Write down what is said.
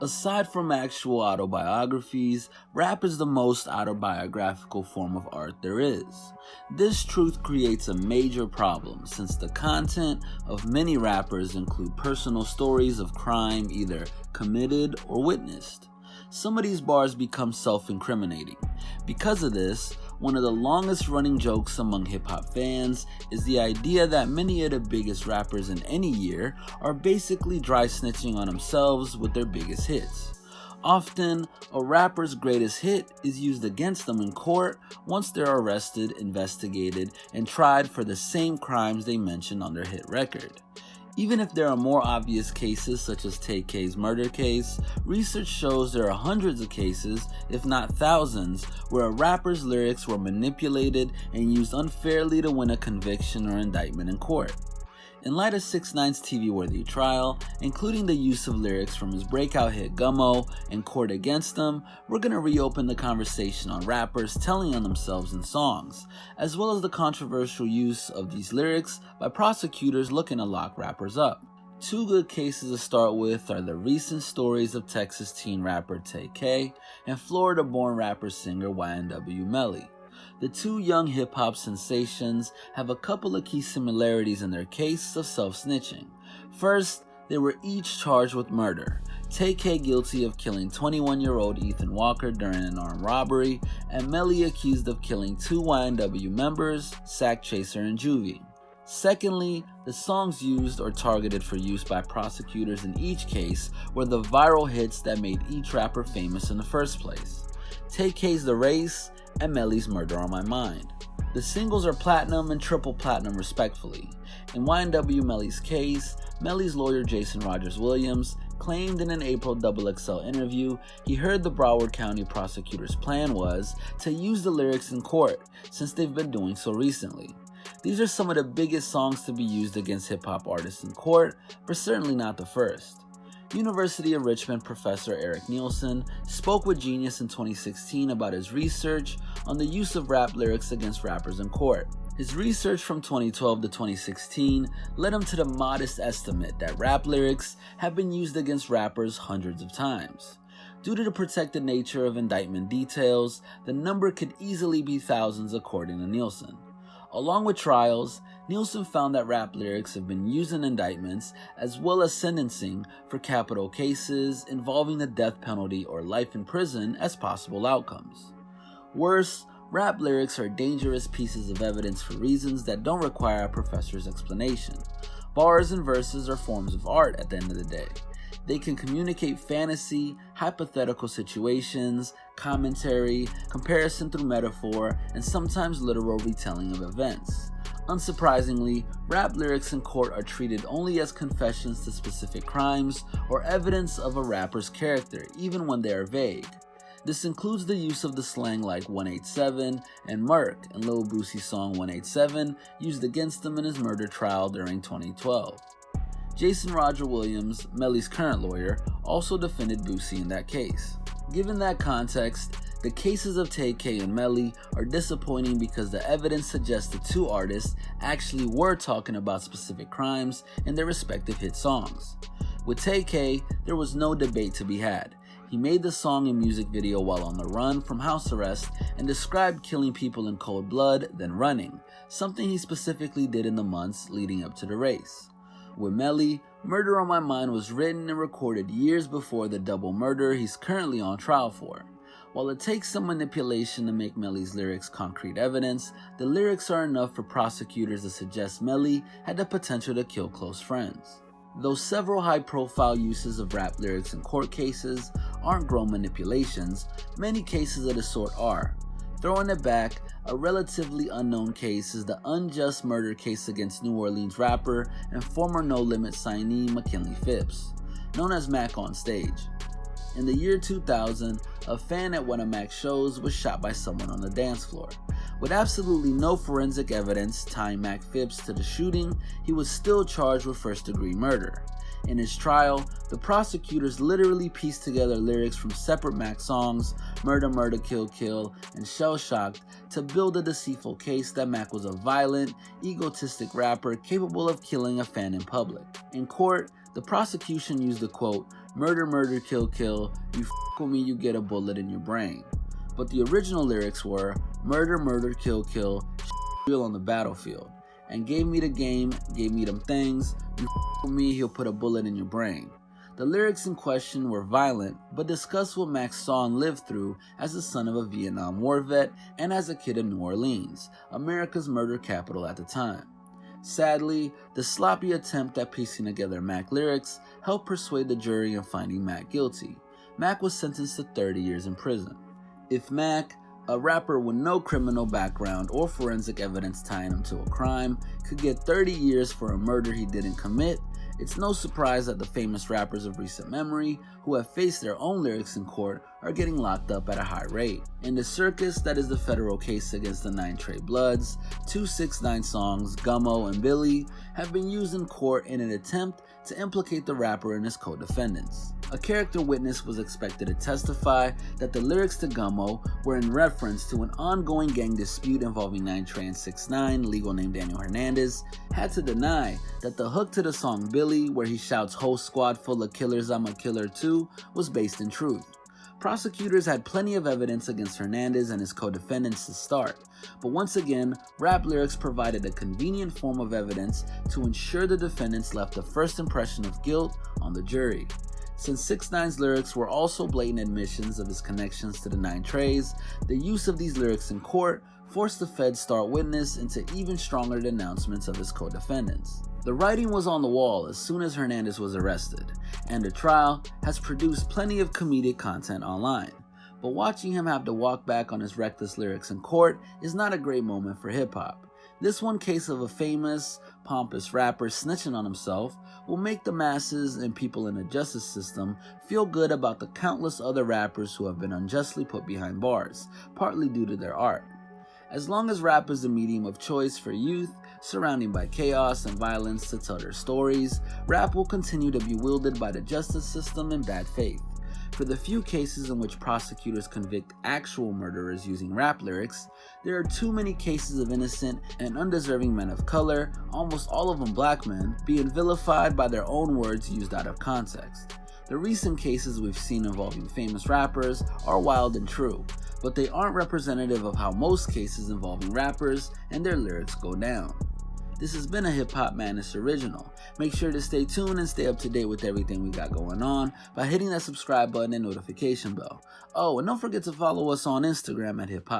Aside from actual autobiographies, rap is the most autobiographical form of art there is. This truth creates a major problem since the content of many rappers include personal stories of crime either committed or witnessed. Some of these bars become self-incriminating. Because of this, one of the longest running jokes among hip-hop fans is the idea that many of the biggest rappers in any year are basically dry snitching on themselves with their biggest hits. Often, a rapper's greatest hit is used against them in court once they're arrested, investigated, and tried for the same crimes they mentioned on their hit record. Even if there are more obvious cases such as Tay-K's murder case, research shows there are hundreds of cases, if not thousands, where a rapper's lyrics were manipulated and used unfairly to win a conviction or indictment in court. In light of 6ix9ine's TV-worthy trial, including the use of lyrics from his breakout hit Gummo and court against them, we're going to reopen the conversation on rappers telling on themselves in songs, as well as the controversial use of these lyrics by prosecutors looking to lock rappers up. Two good cases to start with are the recent stories of Texas teen rapper Tay-K and Florida-born rapper-singer YNW Melly. The two young hip-hop sensations have a couple of key similarities in their case of self-snitching. First, they were each charged with murder. Tay-K guilty of killing 21-year-old Ethan Walker during an armed robbery, and Melly accused of killing two YNW members, Sack Chaser and Juvie. Secondly, the songs used or targeted for use by prosecutors in each case were the viral hits that made each rapper famous in the first place. Tay-K's The Race and Melly's Murder on My Mind. The singles are platinum and triple platinum respectfully. In YNW Melly's case, Melly's lawyer Jason Rogers Williams claimed in an April XXL interview he heard the Broward County prosecutor's plan was to use the lyrics in court since they've been doing so recently. These are some of the biggest songs to be used against hip-hop artists in court, but certainly not the first. University of Richmond professor Eric Nielsen spoke with Genius in 2016 about his research on the use of rap lyrics against rappers in court. His research from 2012 to 2016 led him to the modest estimate that rap lyrics have been used against rappers hundreds of times. Due to the protected nature of indictment details, the number could easily be thousands according to Nielsen. Along with trials, Nielsen found that rap lyrics have been used in indictments as well as sentencing for capital cases involving the death penalty or life in prison as possible outcomes. Worse, rap lyrics are dangerous pieces of evidence for reasons that don't require a professor's explanation. Bars and verses are forms of art at the end of the day. They can communicate fantasy, hypothetical situations, commentary, comparison through metaphor, and sometimes literal retelling of events. Unsurprisingly, rap lyrics in court are treated only as confessions to specific crimes or evidence of a rapper's character, even when they are vague. This includes the use of the slang like 187 and Merc in Lil Boosie's song 187 used against him in his murder trial during 2012. Jason Roger Williams, Melly's current lawyer, also defended Boosie in that case. Given that context, the cases of Tay-K and Melly are disappointing because the evidence suggests the two artists actually were talking about specific crimes in their respective hit songs. With Tay-K, there was no debate to be had. He made the song and music video while on the run from house arrest and described killing people in cold blood, then running, something he specifically did in the months leading up to the race. With Melly, Murder on My Mind was written and recorded years before the double murder he's currently on trial for. While it takes some manipulation to make Melly's lyrics concrete evidence, the lyrics are enough for prosecutors to suggest Melly had the potential to kill close friends. Though several high-profile uses of rap lyrics in court cases aren't grown manipulations, many cases of the sort are. Throwing it back, a relatively unknown case is the unjust murder case against New Orleans rapper and former No Limit signee McKinley Phipps, known as Mac on stage. In the year 2000, a fan at one of Mac's shows was shot by someone on the dance floor. With absolutely no forensic evidence tying Mac Phipps to the shooting, he was still charged with first-degree murder. In his trial, the prosecutors literally pieced together lyrics from separate Mac songs, Murder, Murder, Kill, Kill, and Shell Shocked to build a deceitful case that Mac was a violent, egotistic rapper capable of killing a fan in public. In court, The prosecution used the quote, "Murder, murder, kill, kill, you f with me, you get a bullet in your brain." But the original lyrics were, "Murder, murder, kill, kill, real on the battlefield. And gave me the game, gave me them things, you f with me, he'll put a bullet in your brain." The lyrics in question were violent, but discussed what Mac saw and lived through as the son of a Vietnam War vet and as a kid in New Orleans, America's murder capital at the time. Sadly, the sloppy attempt at piecing together Mac lyrics helped persuade the jury in finding Mac guilty. Mac was sentenced to 30 years in prison. If Mac, a rapper with no criminal background or forensic evidence tying him to a crime, could get 30 years for a murder he didn't commit, it's no surprise that the famous rappers of recent memory who have faced their own lyrics in court are getting locked up at a high rate. In the circus that is the federal case against the 9 Trey Bloods, 2 6ix9ine songs, Gummo and Billy, have been used in court in an attempt to implicate the rapper and his co-defendants. A character witness was expected to testify that the lyrics to Gummo were in reference to an ongoing gang dispute involving 9 Trey and 6ix9ine, legal name Daniel Hernandez, had to deny that the hook to the song Billy, where he shouts "Whole squad full of killers, I'm a killer too," was based in truth. Prosecutors had plenty of evidence against Hernandez and his co-defendants to start, but once again, rap lyrics provided a convenient form of evidence to ensure the defendants left a first impression of guilt on the jury. Since 6ix9ine's lyrics were also blatant admissions of his connections to the 9 Treys, the use of these lyrics in court forced the Fed's star witness into even stronger denouncements of his co-defendants. The writing was on the wall as soon as Hernandez was arrested, and the trial has produced plenty of comedic content online. But watching him have to walk back on his reckless lyrics in court is not a great moment for hip-hop. This one case of a famous, pompous rapper snitching on himself will make the masses and people in the justice system feel good about the countless other rappers who have been unjustly put behind bars, partly due to their art. As long as rap is the medium of choice for youth, surrounded by chaos and violence to tell their stories, rap will continue to be wielded by the justice system in bad faith. For the few cases in which prosecutors convict actual murderers using rap lyrics, there are too many cases of innocent and undeserving men of color, almost all of them black men, being vilified by their own words used out of context. The recent cases we've seen involving famous rappers are wild and true, but they aren't representative of how most cases involving rappers and their lyrics go down. This has been a Hip Hop Madness original. Make sure to stay tuned and stay up to date with everything we got going on by hitting that subscribe button and notification bell. Oh, and don't forget to follow us on Instagram at Hip Hop